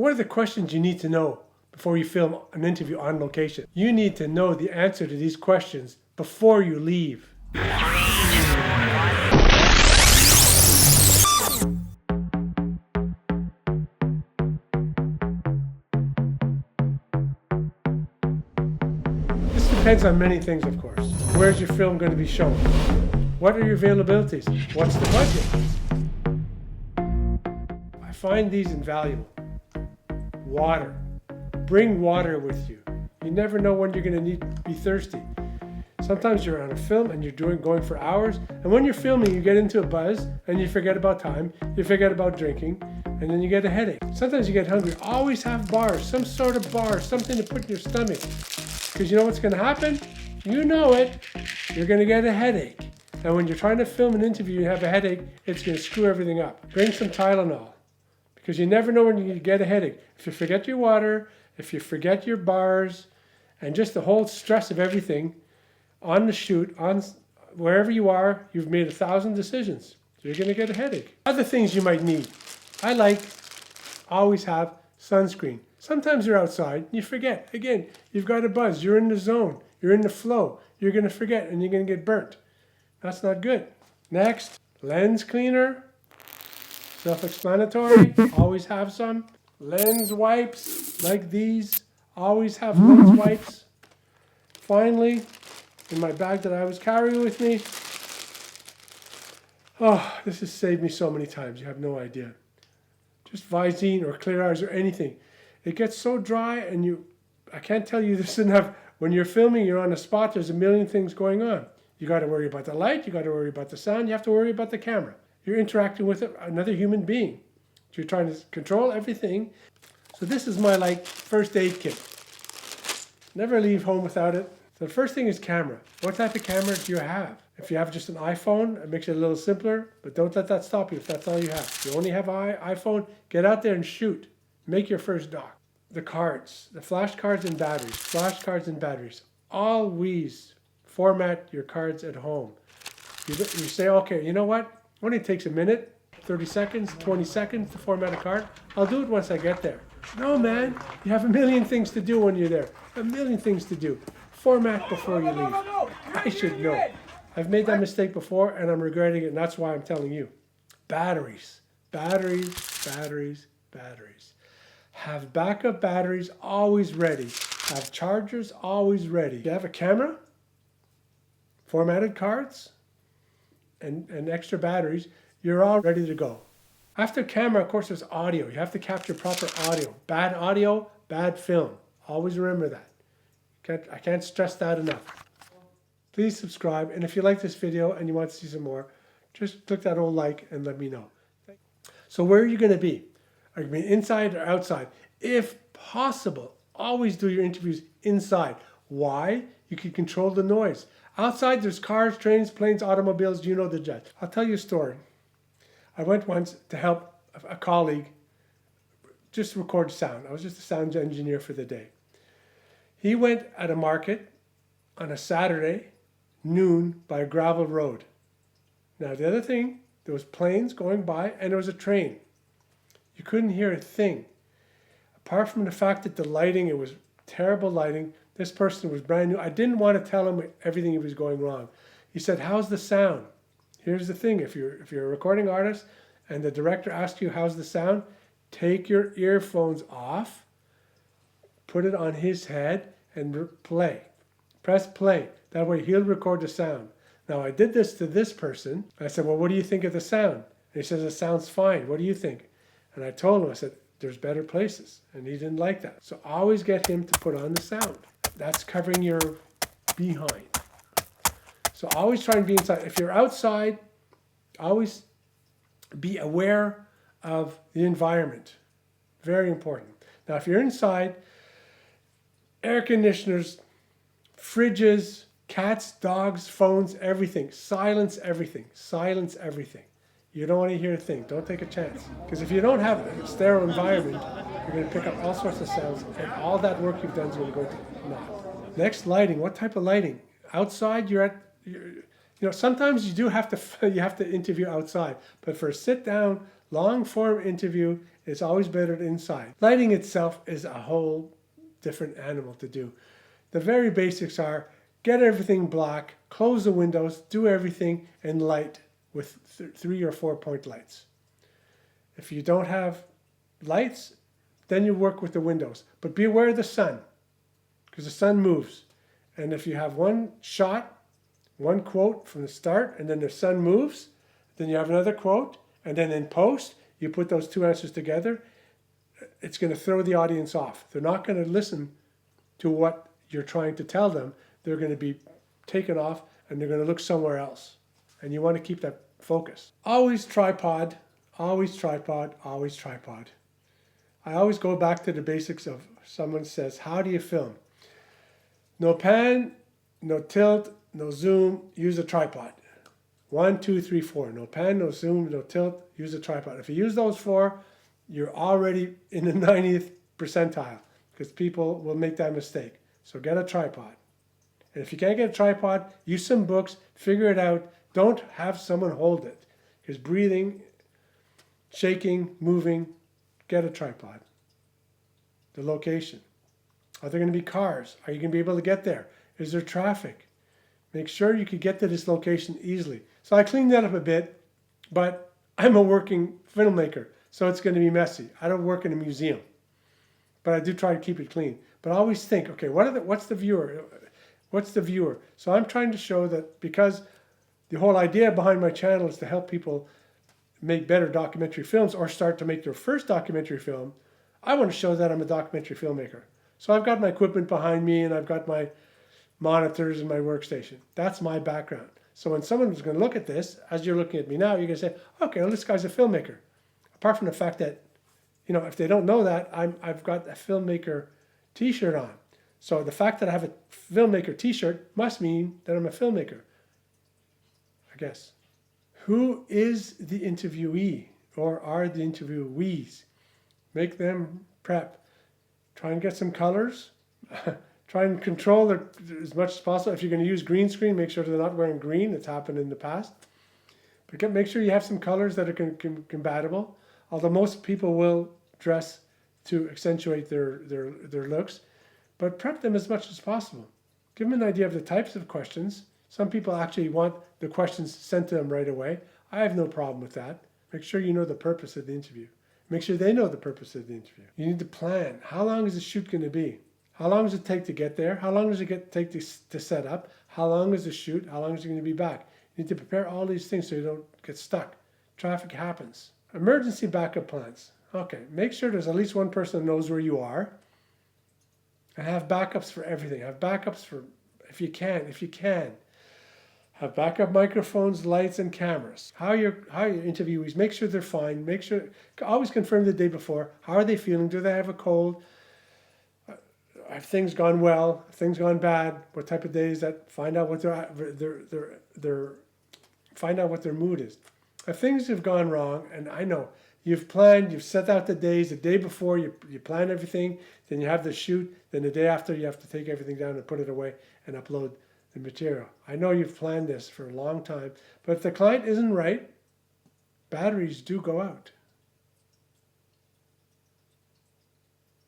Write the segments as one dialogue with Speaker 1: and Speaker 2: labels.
Speaker 1: What are the questions you need to know before you film an interview on location? You need to know the answer to these questions before you leave. This depends on many things, of course. Where's your film going to be shown? What are your availabilities? What's the budget? I find these invaluable. Water. Bring water with you. You never know when you're going to be thirsty. Sometimes you're on a film and you're going for hours, and when you're filming you get into a buzz and you forget about time, you forget about drinking, and then you get a headache. Sometimes you get hungry. Always have bars, some sort of bar, something to put in your stomach. Because you know what's going to happen? You know it. You're going to get a headache. And when you're trying to film an interview and you have a headache, it's going to screw everything up. Bring some Tylenol. Because you never know when you get a headache. If you forget your water, if you forget your bars, and just the whole stress of everything on the shoot, on wherever you are, you've made 1,000 decisions. You're going to get a headache. Other things you might need. I always have sunscreen. Sometimes you're outside, you forget. Again, you've got a buzz, you're in the zone, you're in the flow. You're going to forget and you're going to get burnt. That's not good. Next, lens cleaner. Self-explanatory, always have some. Lens wipes, like these, always have lens wipes. Finally, in my bag that I was carrying with me, oh, this has saved me so many times, you have no idea. Just Visine or Clear Eyes or anything. It gets so dry and I can't tell you this enough. When you're filming, you're on a spot, there's a million things going on. You got to worry about the light, you got to worry about the sound, you have to worry about the camera. You're interacting with another human being. You're trying to control everything. So this is my first aid kit. Never leave home without it. So the first thing is camera. What type of camera do you have? If you have just an iPhone, it makes it a little simpler, but don't let that stop you if that's all you have. If you only have an iPhone, get out there and shoot. Make your first doc. The cards, the flash cards and batteries. Always format your cards at home. You say, okay, you know what? It only takes a minute, 30 seconds, 20 seconds to format a card. I'll do it once I get there. No, man, you have a million things to do when you're there. A million things to do. Format before you leave. I should know. I've made that mistake before and I'm regretting it, and that's why I'm telling you. Batteries. Have backup batteries always ready. Have chargers always ready. You have a camera, formatted cards, and extra batteries, you're all ready to go. After camera, of course, there's audio. You have to capture proper audio, bad film. Always remember that. I can't stress that enough. Please subscribe, and if you like this video and you want to see some more, just click that old like and let me know. So where are you going to be? Are you going to be inside or outside? If possible, always do your interviews inside. Why? You can control the noise. Outside, there's cars, trains, planes, automobiles, you know the judge. I'll tell you a story. I went once to help a colleague just record sound. I was just a sound engineer for the day. He went at a market on a Saturday, noon, by a gravel road. Now, the other thing, there was planes going by and there was a train. You couldn't hear a thing. Apart from the fact that the lighting, it was terrible lighting. This person was brand new. I didn't want to tell him everything he was going wrong. He said, how's the sound? Here's the thing, if you're a recording artist and the director asks you how's the sound, take your earphones off, put it on his head and play. Press play. That way he'll record the sound. Now I did this to this person. I said, well, what do you think of the sound? And he says, it sounds fine. What do you think? And I told him, I said, there's better places. And he didn't like that. So always get him to put on the sound. That's covering your behind. So always try and be inside. If you're outside, always be aware of the environment. Very important. Now, if you're inside, air conditioners, fridges, cats, dogs, phones, everything. Silence everything. Silence everything. You don't want to hear a thing. Don't take a chance. Because if you don't have a sterile environment, you're going to pick up all sorts of sounds, and all that work you've done is going to go to naught. Next, lighting. What type of lighting? Outside, sometimes you do have to interview outside, but for a sit-down, long-form interview, It's always better inside. Lighting itself is a whole different animal to do. The very basics are get everything black, close the windows, do everything, and light with 3 or 4 point lights. If you don't have lights, then you work with the windows. But be aware of the sun, because the sun moves. And if you have one shot, one quote from the start, and then the sun moves, then you have another quote, and then in post, you put those two answers together, it's going to throw the audience off. They're not going to listen to what you're trying to tell them. They're going to be taken off, and they're going to look somewhere else. And you want to keep that focus. Always tripod, always tripod, always tripod. I always go back to the basics of someone says, how do you film? No pan, no tilt, no zoom, use a tripod. 1, 2, 3, 4. No pan, no zoom, no tilt, use a tripod. If you use those 4, you're already in the 90th percentile, because people will make that mistake. So get a tripod. And if you can't get a tripod, use some books, figure it out. Don't have someone hold it, because breathing, shaking, moving, get a tripod. The location. Are there going to be cars? Are you going to be able to get there? Is there traffic? Make sure you can get to this location easily. So I cleaned that up a bit, but I'm a working filmmaker, so it's going to be messy. I don't work in a museum, but I do try to keep it clean. But I always think, okay, what's the viewer? What's the viewer? So I'm trying to show that, because the whole idea behind my channel is to help people make better documentary films or start to make their first documentary film. I want to show that I'm a documentary filmmaker. So I've got my equipment behind me, and I've got my monitors and my workstation. That's my background. So when someone's going to look at this, as you're looking at me now, you're going to say, okay, well, this guy's a filmmaker. Apart from the fact that, if they don't know that, I've got a filmmaker t-shirt on. So the fact that I have a filmmaker t-shirt must mean that I'm a filmmaker, I guess. Who is the interviewee, or are the interviewees? Make them prep. Try and get some colors. Try and control as much as possible. If you're going to use green screen, make sure they're not wearing green. It's happened in the past. But make sure you have some colors that are compatible. Although most people will dress to accentuate their looks, but prep them as much as possible. Give them an idea of the types of questions. Some people actually want the questions sent to them right away. I have no problem with that. Make sure you know the purpose of the interview. Make sure they know the purpose of the interview. You need to plan. How long is the shoot going to be? How long does it take to get there? How long does it take to set up? How long is the shoot? How long is it going to be back? You need to prepare all these things so you don't get stuck. Traffic happens. Emergency backup plans. Okay, make sure there's at least one person that knows where you are. And have backups for everything. Have backups for, if you can. Have backup microphones, lights, and cameras. How your interviewees, make sure they're fine. Make sure, always confirm the day before. How are they feeling? Do they have a cold? Have things gone well? Have things gone bad? What type of day is that? Find out what their mood is. If things have gone wrong, and I know you've planned, you've set out the days, the day before you plan everything, then you have the shoot, then the day after you have to take everything down and put it away and upload the material. I know you've planned this for a long time, but if the client isn't right, batteries do go out.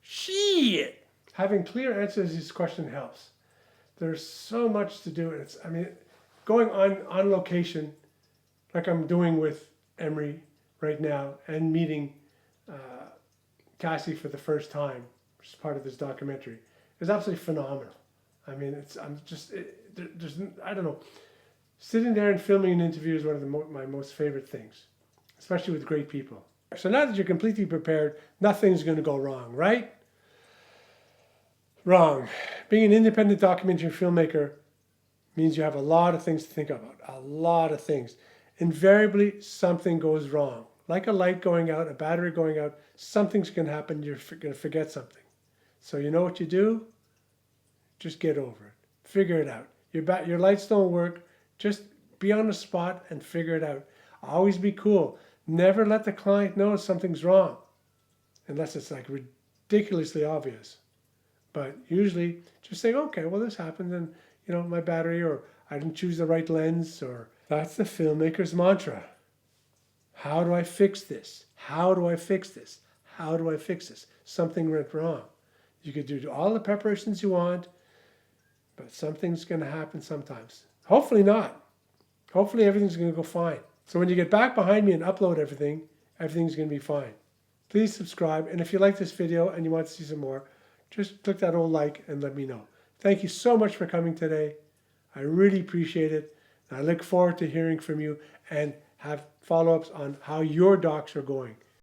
Speaker 1: Shit! Having clear answers to this question helps. There's so much to do. Going on location, like I'm doing with Emery right now, and meeting Cassie for the first time, which is part of this documentary, is absolutely phenomenal. I don't know. Sitting there and filming an interview is one of my most favorite things, especially with great people. So now that you're completely prepared, nothing's going to go wrong, right? Wrong. Being an independent documentary filmmaker means you have a lot of things to think about, a lot of things. Invariably, something goes wrong. Like a light going out, a battery going out, something's going to happen, you're going to forget something. So you know what you do? Just get over it. Figure it out. Your lights don't work, just be on the spot and figure it out. Always be cool. Never let the client know something's wrong, unless it's like ridiculously obvious. But usually just say, okay, well, this happened, and my battery, or I didn't choose the right lens, or that's the filmmaker's mantra. How do I fix this? How do I fix this? how do I fix this? Something went wrong. You could do all the preparations you want, but something's going to happen sometimes. Hopefully not. Hopefully everything's going to go fine. So when you get back behind me and upload everything, everything's going to be fine. Please subscribe, and if you like this video and you want to see some more, just click that old like and let me know. Thank you so much for coming today. I really appreciate it. And I look forward to hearing from you and have follow-ups on how your docs are going.